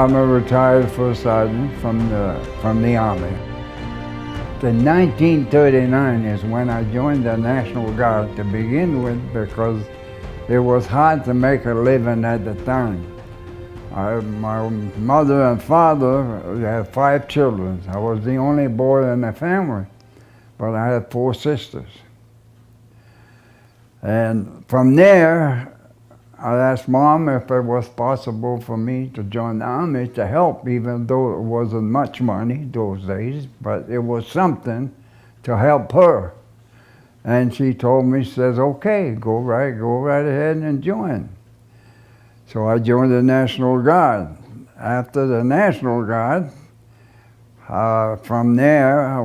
I'm a retired first sergeant from the Army. In 1939 is when I joined the National Guard to begin with, because it was hard to make a living at the time. My mother and father had 5 children. I was the only boy in the family, but I had 4 sisters. And from there, I asked Mom if it was possible for me to join the Army to help, even though it wasn't much money those days, but it was something to help her. And she told me, says, okay, go right ahead and join. So I joined the National Guard. After the National Guard, from there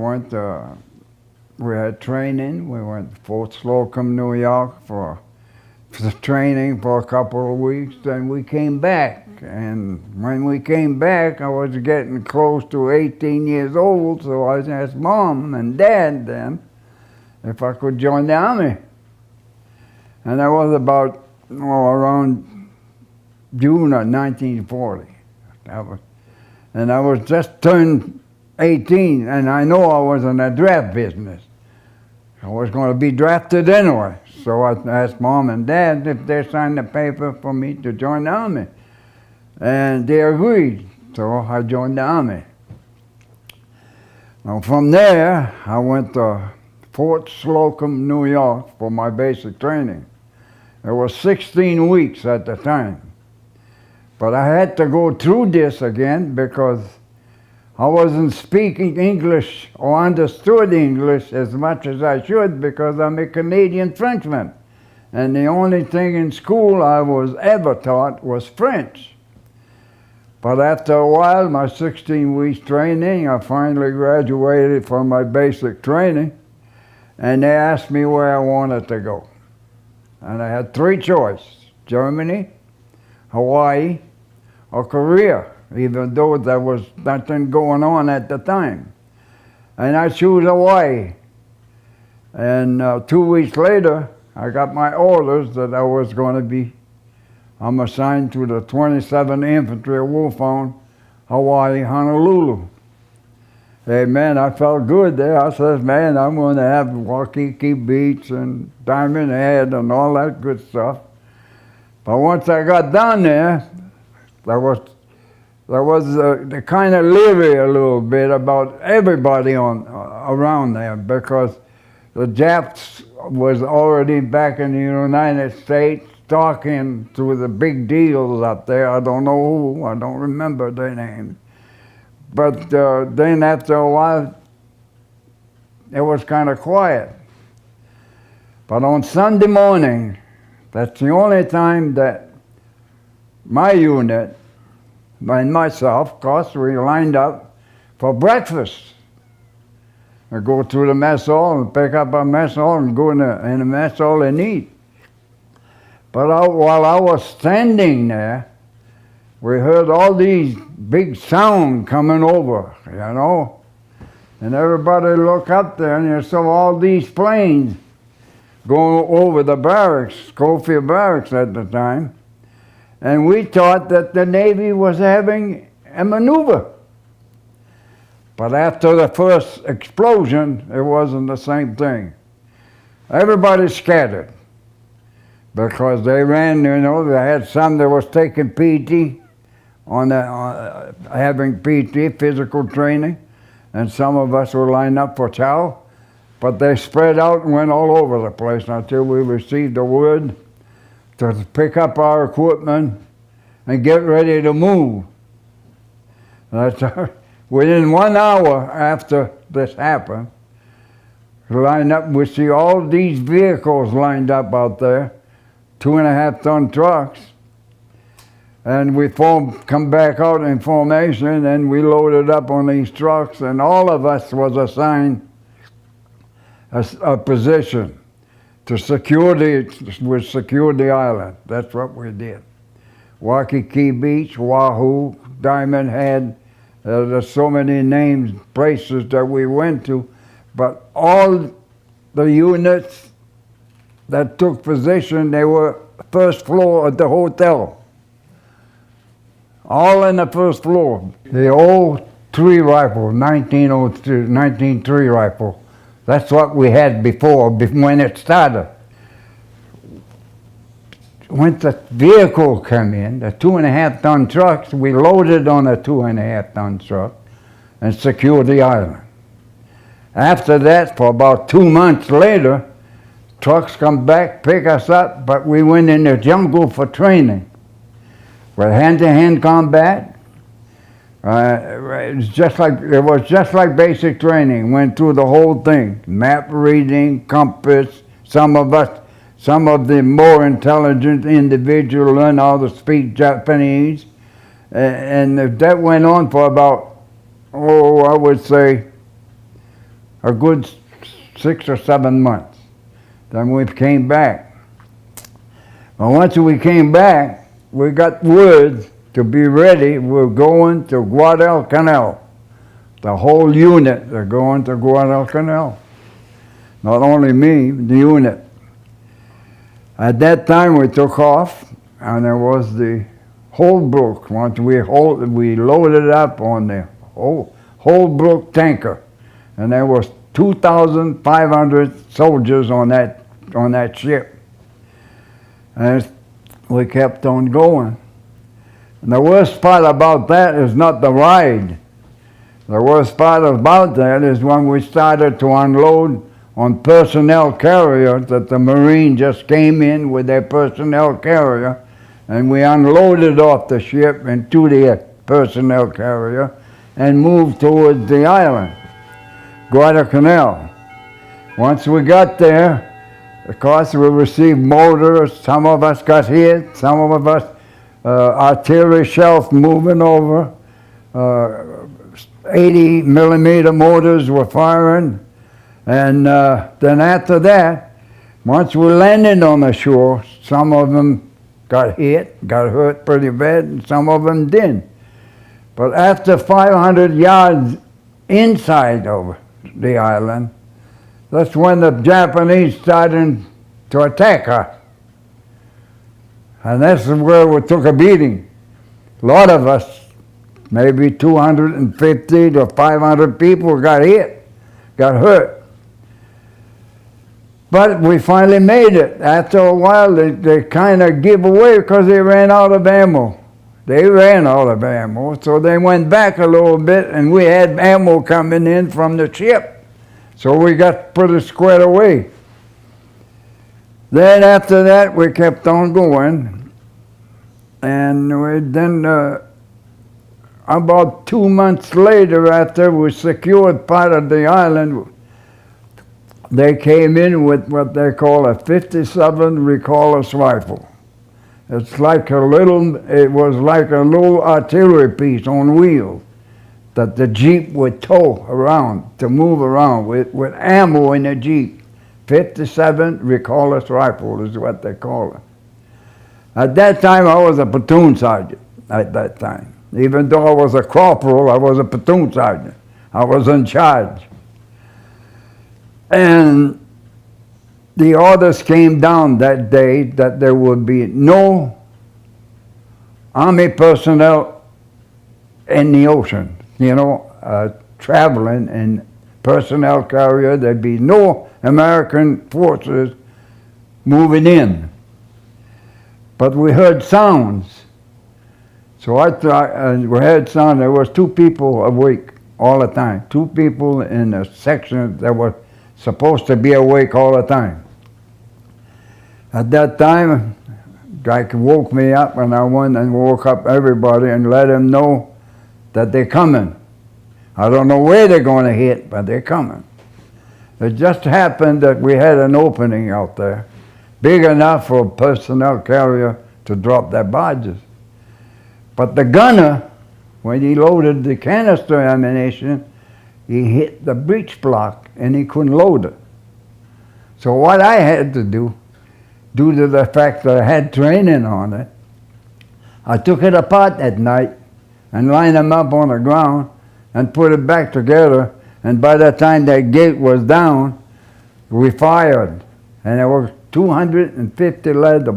we had training. We went to Fort Slocum, New York for the training for a couple of weeks. Then we came back. And when we came back, I was getting close to 18 years old, so I asked Mom and Dad then if I could join the Army. And that was about around June of 1940. And I was just turned 18, and I know I was in the draft business. I was going to be drafted anyway. So I asked Mom and Dad if they signed the paper for me to join the Army. And they agreed, so I joined the Army. Now from there, I went to Fort Slocum, New York for my basic training. It was 16 weeks at the time. But I had to go through this again because I wasn't speaking English or understood English as much as I should, because I'm a Canadian Frenchman. And the only thing in school I was ever taught was French. But after a while, my 16 weeks training, I finally graduated from my basic training, and they asked me where I wanted to go. And I had 3 choices: Germany, Hawaii, or Korea, even though there was nothing going on at the time. And I chose Hawaii. And 2 weeks later, I got my orders that I'm assigned to the 27th Infantry Wolfhound, Hawaii, Honolulu. Hey man, I felt good there. I said, man, I'm going to have Waikiki Beach and Diamond Head and all that good stuff. But once I got down there, there was the kind of leery a little bit about everybody around there, because the Japs was already back in the United States talking to the big deals up there. I don't know who, I don't remember their names. But then after a while, it was kind of quiet. But on Sunday morning, that's the only time that my unit and myself, of course, we lined up for breakfast. I go to the mess hall and pick up a mess hall and go in the mess hall and eat. But while I was standing there, we heard all these big sounds coming over, you know. And everybody looked up there, and you saw all these planes going over the barracks, Schofield Barracks at the time. And we thought that the Navy was having a maneuver. But after the first explosion, it wasn't the same thing. Everybody scattered, because they ran, you know, they had some that was taking PT, having PT, physical training, and some of us were lined up for chow, but they spread out and went all over the place until we received the word to pick up our equipment and get ready to move. Within 1 hour after this happened, we see all these vehicles lined up out there, 2.5-ton trucks, and we come back out in formation, and we loaded up on these trucks, and all of us was assigned a position to secure the island. That's what we did. Waikiki Beach, Oahu, Diamond Head. There's so many names, places that we went to, but all the units that took position, they were first floor of the hotel. all in the first floor. The old 3 rifle, 1903, 1903 rifle. That's what we had before when it started. When the vehicle came in, the 2.5-ton trucks, we loaded on a 2.5-ton truck and secured the island. After that, for about 2 months later, trucks come back, pick us up, but we went in the jungle for training. With hand-to-hand combat, it was just like basic training. Went through the whole thing: map reading, compass. Some of the more intelligent individuals learned how to speak Japanese, and that went on for about, I would say, a good 6 or 7 months. Then we came back. But once we came back, we got word to be ready. We're going to Guadalcanal. The whole unit are going to Guadalcanal. Not only me, the unit. At that time, we took off, and there was the Holbrook. Once we loaded up on the Holbrook tanker, and there was 2,500 soldiers on that ship. And we kept on going. And the worst part about that is not the ride. The worst part about that is when we started to unload on personnel carrier, that the Marine just came in with their personnel carrier, and we unloaded off the ship into the personnel carrier and moved towards the island, Guadalcanal. Once we got there, of course, we received mortars. Some of us got hit. Some of us, artillery shells moving over. 80 millimeter mortars were firing. And then after that, once we landed on the shore, some of them got hurt pretty bad, and some of them didn't. But after 500 yards inside of the island, that's when the Japanese started to attack us. And that's where we took a beating. A lot of us, maybe 250 to 500 people got hurt. But we finally made it. After a while, they kind of give away because they ran out of ammo. So they went back a little bit, and we had ammo coming in from the ship. So we got pretty squared away. Then after that, we kept on going. And then about 2 months later, after we secured part of the island, they came in with what they call a 57 reckless rifle. It was like a little artillery piece on wheels that the Jeep would tow around, to move around with ammo in the Jeep. 57 reckless rifle is what they call it. At that time, I was a platoon sergeant at that time. Even though I was a corporal, I was a platoon sergeant. I was in charge. And the orders came down that day that there would be no Army personnel in the ocean, traveling in personnel carrier. There'd be no American forces moving in. But we heard sounds. So we heard sound. There was 2 people awake all the time. 2 people in a section that were supposed to be awake all the time. At that time, guy woke me up, and I went and woke up everybody and let them know that they're coming. I don't know where they're going to hit, but they're coming. It just happened that we had an opening out there, big enough for a personnel carrier to drop their barges. But the gunner, when he loaded the canister ammunition, he hit the breech block and he couldn't load it. So what I had to do, due to the fact that I had training on it, I took it apart that night and lined them up on the ground and put it back together. And by the time that gate was down, we fired. And there were 250 lead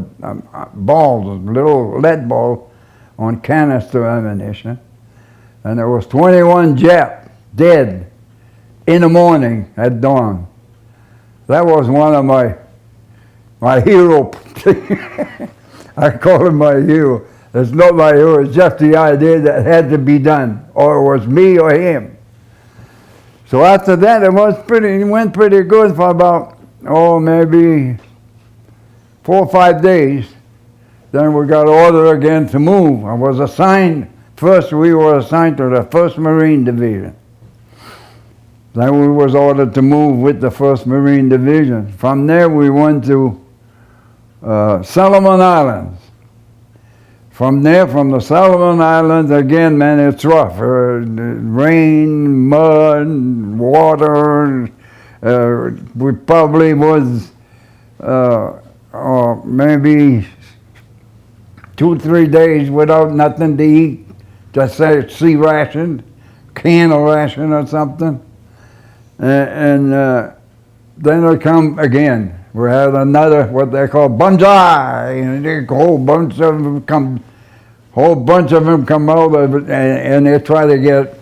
balls, little lead balls, on canister ammunition. And there was 21 Japs dead in the morning at dawn. That was one of my hero. I call him my hero. It's not my hero, it's just the idea that had to be done, or it was me or him. So after that, it went pretty good for about, maybe 4 or 5 days. Then we got ordered again to move. I was assigned, first we were assigned to the 1st Marine Division. Then we was ordered to move with the 1st Marine Division. From there we went to Solomon Islands. From there, from the Solomon Islands, again, man, it's rough. Rain, mud, water. We probably was maybe 2 or 3 days without nothing to eat. Just say sea ration, can of ration or something. And then they come again. We had another, what they call banzai, and a whole bunch of them come out of it, and they try to get,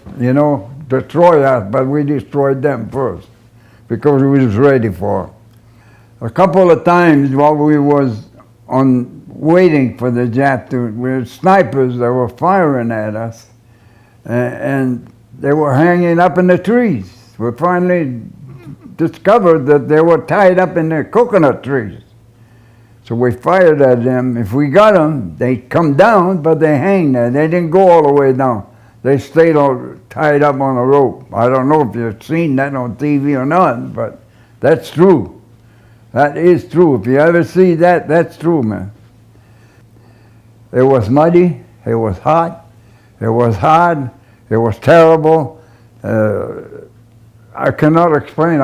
destroy us, but we destroyed them first, because we was ready for it. A couple of times while we was waiting for the Jap we were snipers that were firing at us, and they were hanging up in the trees. We finally discovered that they were tied up in the coconut trees. So we fired at them. If we got them, they'd come down, but they hang there. They didn't go all the way down. They stayed all tied up on a rope. I don't know if you've seen that on TV or not, but that's true. That is true. If you ever see that, that's true, man. It was muddy. It was hot. It was hard. It was terrible. I cannot explain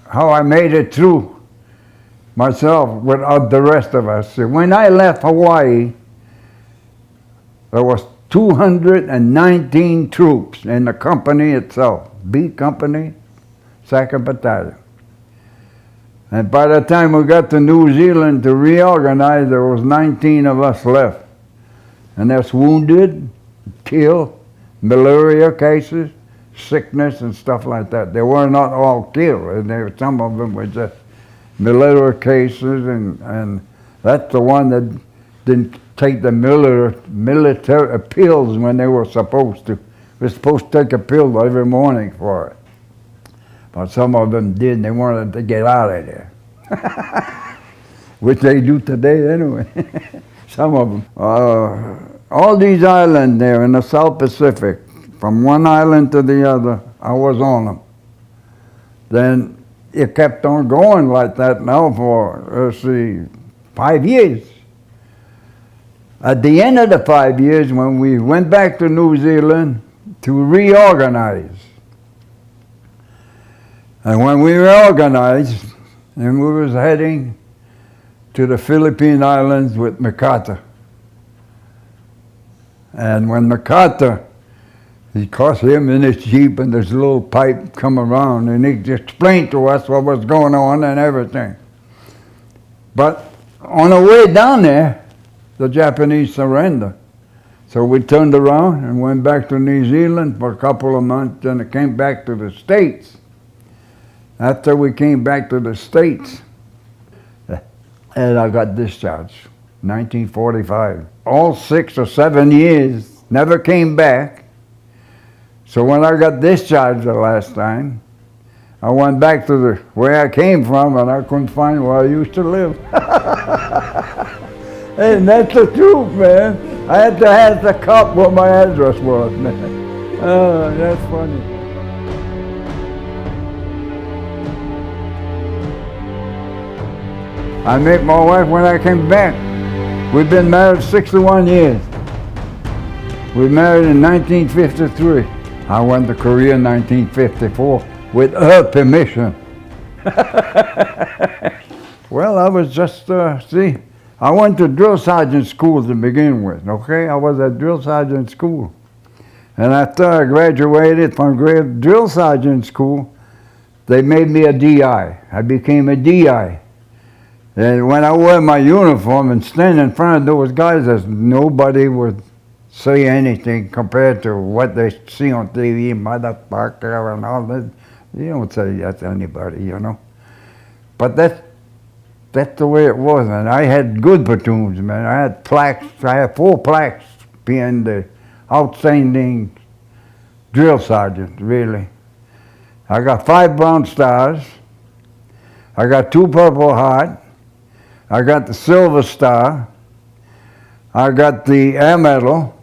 how I made it through myself without the rest of us. When I left Hawaii, there was 219 troops in the company itself, B Company, 2nd Battalion. And by the time we got to New Zealand to reorganize, there was 19 of us left. And that's wounded, killed, malaria cases, sickness and stuff like that. They were not all killed. Some of them were just malaria cases, and that's the one that didn't take the military pills when they were supposed to. They were supposed to take a pill every morning for it. But some of them did, and they wanted to get out of there. Which they do today anyway. Some of them. All these islands there in the South Pacific, from one island to the other, I was on them. Then it kept on going like that now for, 5 years. At the end of the 5 years, when we went back to New Zealand to reorganize, and when we reorganized, and we was heading to the Philippine Islands with MacArthur. And when MacArthur, he caught him in his Jeep and this little pipe come around, and he explained to us what was going on and everything. But on the way down there, the Japanese surrendered. So we turned around and went back to New Zealand for a couple of months, and it came back to the States. After we came back to the States, and I got discharged, 1945. All 6 or 7 years, never came back. So when I got discharged the last time, I went back to where I came from, and I couldn't find where I used to live. And that's the truth, man. I had to ask the cop what my address was, man. Oh, that's funny. I met my wife when I came back. We've been married 61 years. We married in 1953. I went to Korea in 1954 with her permission. Well, I was just, I went to drill sergeant school to begin with, okay? I was at drill sergeant school. And after I graduated from drill sergeant school, they made me a DI. I became a DI. And when I wore my uniform and stand in front of those guys, nobody would say anything compared to what they see on TV, motherfucker and all that. You don't say that to anybody, you know. But that's the way it was, man. I had good platoons, man. I had plaques. I had 4 plaques being the outstanding drill sergeant, really. I got 5 Bronze Stars. I got 2 Purple Heart. I got the Silver Star. I got the Air Medal.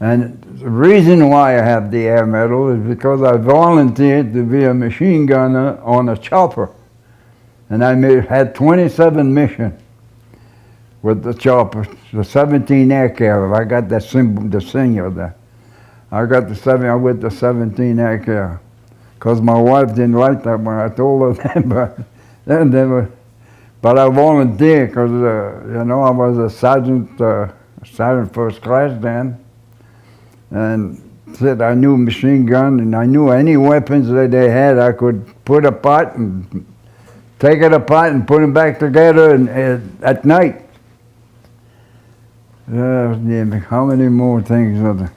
And the reason why I have the Air Medal is because I volunteered to be a machine gunner on a chopper. And I had 27 missions with the chopper, the 17 aircraft. I got that symbol, the senior there. I got with the 17 aircraft. Because my wife didn't like that when I told her that. But I volunteered because, you know, I was a sergeant first class then. And said I knew machine gun and I knew any weapons that they had I could put apart and take it apart and put them back together at night. How many more things are there?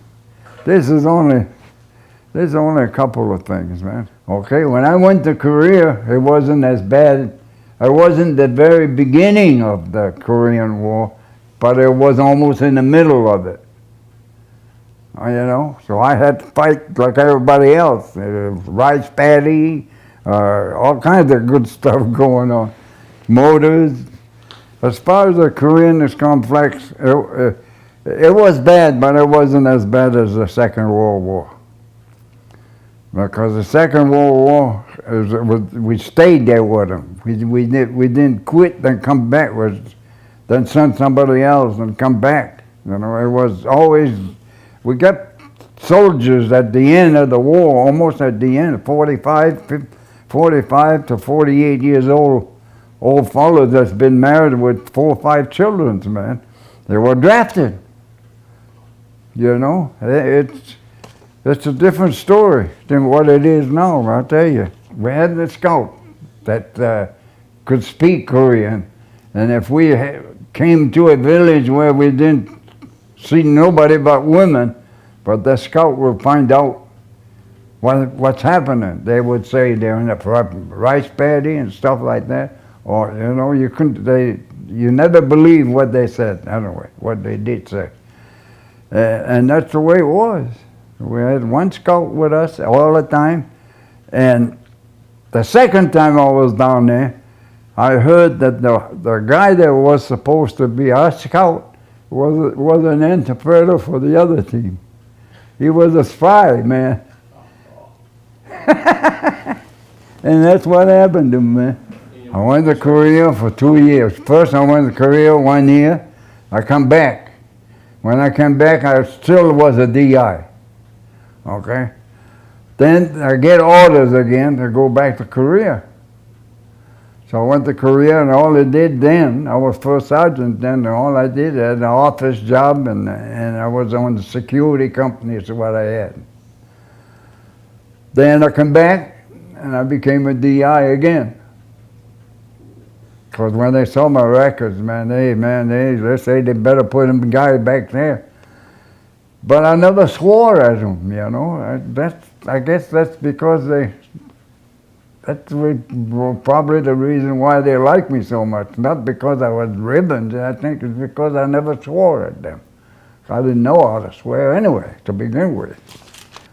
There's only a couple of things, man. Okay, when I went to Korea, it wasn't as bad. It wasn't the very beginning of the Korean War, but it was almost in the middle of it. You know, so I had to fight like everybody else. Rice paddy, all kinds of good stuff going on. Motors. As far as the Korean is complex, it was bad, but it wasn't as bad as the Second World War. Because the Second World War, we stayed there with them. We didn't quit, then come back, then send somebody else and come back. You know, it was always. We got soldiers at the end of the war, almost at the end, 45 to 48 years old fellows that's been married with 4 or 5 children, man. They were drafted. You know, it's a different story than what it is now, I'll tell you. We had the scout that could speak Korean, and if we came to a village where we didn't see nobody but women, but the scout would find out what's happening. They would say they're in a rice paddy and stuff like that, or you know, you never believe what they said anyway, what they did say, and that's the way it was. We had 1 scout with us all the time, and the second time I was down there, I heard that the guy that was supposed to be our scout was an interpreter for the other team. He was a spy, man. And that's what happened to him, man. I went to Korea for 2 years. First I went to Korea 1 year. I come back. When I came back, I still was a DI. Okay? Then I get orders again to go back to Korea. So I went to Korea, and all I did then, I was first sergeant then, and all I did, I had an office job, and I was on the security company, is what I had. Then I come back, and I became a DI again. Because when they saw my records, they say they better put them guy back there. But I never swore at them, you know. I guess that's because that's probably the reason why they like me so much. Not because I was ribbons, I think it's because I never swore at them. I didn't know how to swear anyway, to begin with.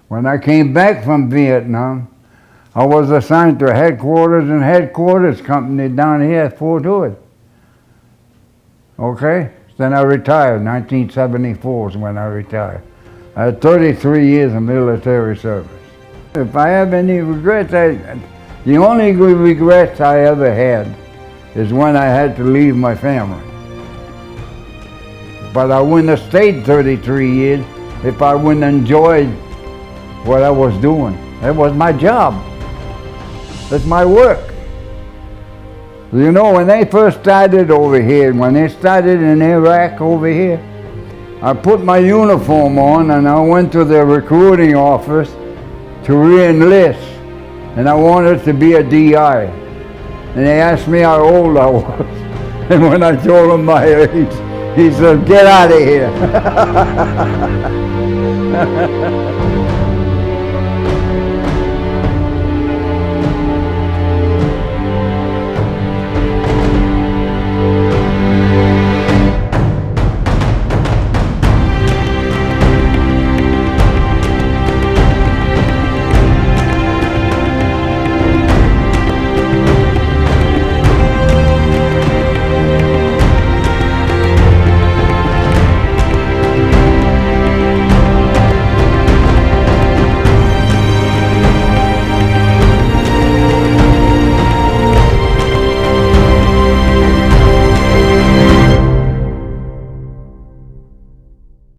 When I came back from Vietnam, I was assigned to headquarters company down here at Fort Hood. Okay? Then I retired, 1974 is when I retired. I had 33 years of military service. If I have any regrets, the only regrets I ever had is when I had to leave my family. But I wouldn't have stayed 33 years if I wouldn't have enjoyed what I was doing. That was my job. That's my work. You know, when they first started over here, when they started in Iraq over here, I put my uniform on and I went to the recruiting office to re-enlist. And I wanted to be a DI. And they asked me how old I was. And when I told them my age, He said, get out of here.